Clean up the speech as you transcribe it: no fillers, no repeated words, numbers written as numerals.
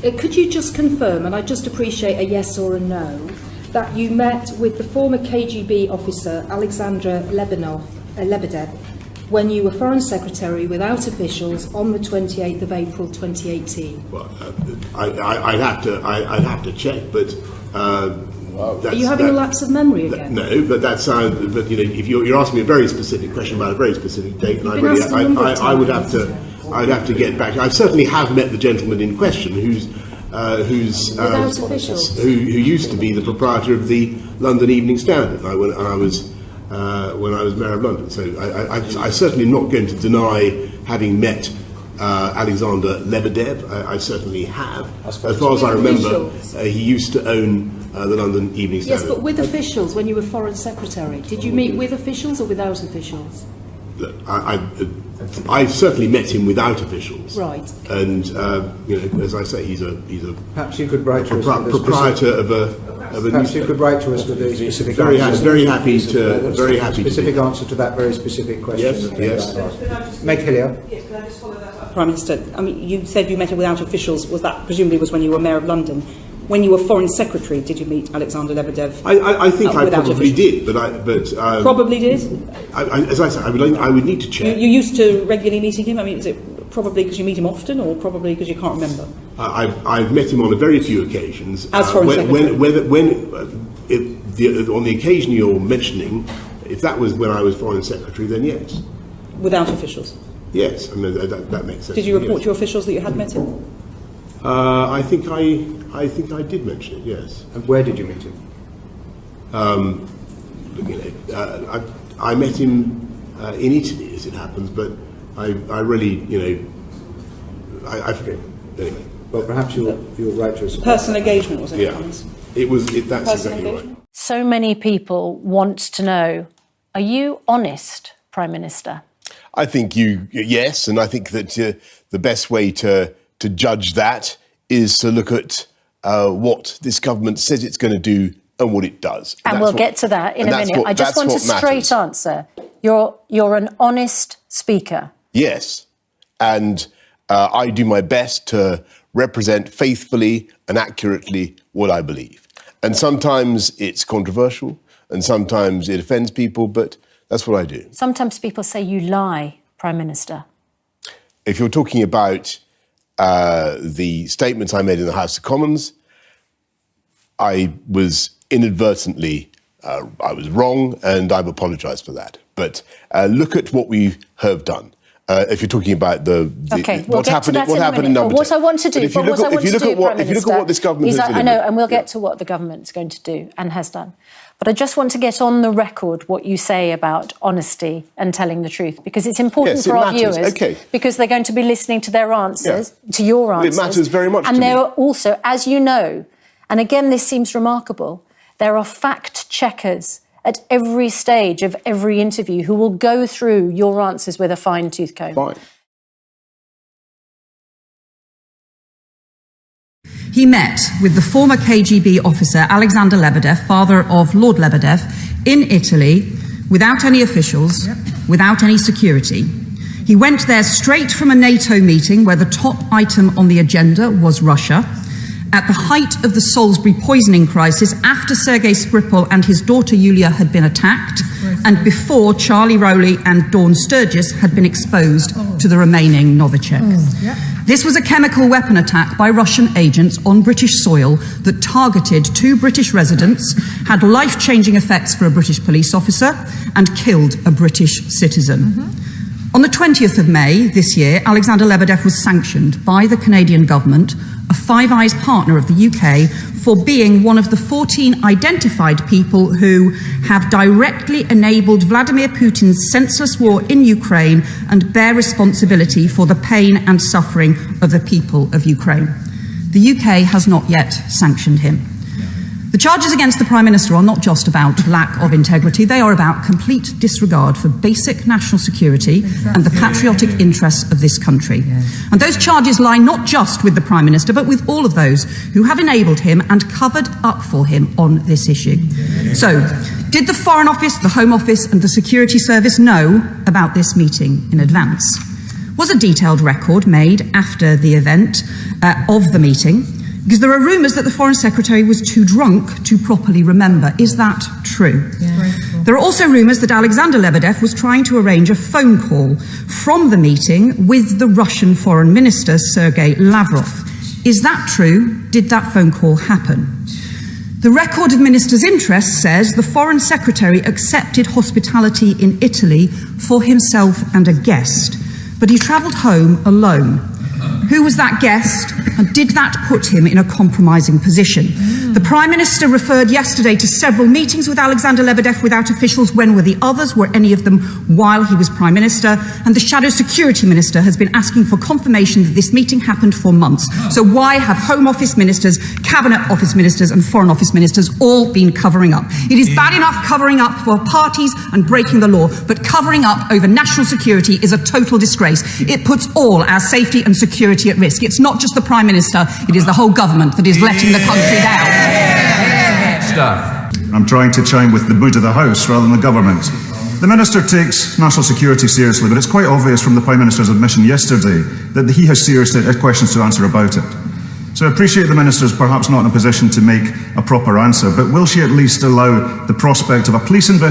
Could you just confirm, and I just appreciate a yes or a no, that you met with the former KGB officer Alexander Lebedev when you were Foreign Secretary without officials on the 28th of April 2018? Well, I'd have to check, but are you having a lapse of memory again? No, but that's but if you're asking me a very specific question about a very specific date, and I'd have to get back. I certainly have met the gentleman in question, who used to be the proprietor of the London Evening Standard when I was Mayor of London. So I certainly am not going to deny having met Alexander Lebedev. I certainly have. As far as I remember, he used to own the London Evening Standard. Yes, but with officials when you were Foreign Secretary. Did you meet with officials or without officials? Look, I've certainly met him without officials. Right. And as I say, he's a perhaps you could write to us proprietor of a perhaps you could write to us with a specific very happy to specific answer to that very specific question. Yes. Meg Hillier. Yes, can I just follow that up? Prime Minister, I mean, you said you met him without officials. Was that presumably was when you were Mayor of London? When you were Foreign Secretary, did you meet Alexander Lebedev? I think I probably did, but probably did. As I said, I would need to check. You used to regularly meeting him. I mean, is it probably because you meet him often, or probably because you can't remember? I've met him on a very few occasions. As Foreign Secretary. On the occasion you're mentioning, if that was when I was Foreign Secretary, then yes. Without officials. Yes, I mean that makes sense. Did you report to your officials that you had met him? I think I did mention it. Yes. And where did you meet him? I met him in Italy, as it happens, but I really, I forget. Anyway. Well, perhaps you'll write to us. Personal engagement, was it? Yeah. That's Personal exactly right. So many people want to know, are you honest, Prime Minister? I think yes, and I think that the best way to judge that is to look at what this government says it's going to do and what it does. And we'll get to that in a minute. I just want a straight answer. You're an honest speaker. Yes, and I do my best to represent faithfully and accurately what I believe. And sometimes it's controversial, and sometimes it offends people, but that's what I do. Sometimes people say you lie, Prime Minister. If you're talking about the statements I made in the House of Commons, I was inadvertently, I was wrong, and I've apologised for that. But look at what we have done. If you're talking about what's happened in number 10. What I want to do, if you look at what this government has done, I know, and we'll get to what the government's going to do and has done. But I just want to get on the record what you say about honesty and telling the truth, because it's important for our viewers, because they're going to be listening to their answers, to your answers. It matters very much to me. And there are also, as you know, and again this seems remarkable, there are fact checkers at every stage of every interview who will go through your answers with a fine-tooth comb. Fine. He met with the former KGB officer Alexander Lebedev, father of Lord Lebedev, in Italy without any officials, without any security. He went there straight from a NATO meeting where the top item on the agenda was Russia, at the height of the Salisbury poisoning crisis, after Sergei Skripal and his daughter Yulia had been attacked, and before Charlie Rowley and Dawn Sturgis had been exposed to the remaining Novichok. This was a chemical weapon attack by Russian agents on British soil that targeted 2 British residents, had life-changing effects for a British police officer, and killed a British citizen. On the 20th of May this year, Alexander Lebedev was sanctioned by the Canadian government, a Five Eyes partner of the UK, for being one of the 14 identified people who have directly enabled Vladimir Putin's senseless war in Ukraine and bear responsibility for the pain and suffering of the people of Ukraine. The UK has not yet sanctioned him. The charges against the Prime Minister are not just about lack of integrity, they are about complete disregard for basic national security and the patriotic interests of this country. And those charges lie not just with the Prime Minister, but with all of those who have enabled him and covered up for him on this issue. So, did the Foreign Office, the Home Office and the Security Service know about this meeting in advance? was a detailed record made after the event of the meeting, because there are rumours that the Foreign Secretary was too drunk to properly remember. Is that true? Yeah. There are also rumours that Alexander Lebedev was trying to arrange a phone call from the meeting with the Russian Foreign Minister, Sergei Lavrov. Is that true? Did that phone call happen? The record of Minister's interest says the Foreign Secretary accepted hospitality in Italy for himself and a guest, but he travelled home alone. Who was that guest, and did that put him in a compromising position? The Prime Minister referred yesterday to several meetings with Alexander Lebedev without officials. When were the others? Were any of them while he was Prime Minister? And the Shadow Security Minister has been asking for confirmation that this meeting happened for months. So why have Home Office Ministers, Cabinet Office Ministers and Foreign Office Ministers all been covering up? It is bad enough covering up for parties and breaking the law, but covering up over national security is a total disgrace. It puts all our safety and security at risk. It's not just the Prime Minister, it is the whole government that is letting the country down. I'm trying to chime with the mood of the House rather than the government. The Minister takes national security seriously, but it's quite obvious from the Prime Minister's admission yesterday that he has serious questions to answer about it. So I appreciate the Minister is perhaps not in a position to make a proper answer, but will she at least allow the prospect of a police investigation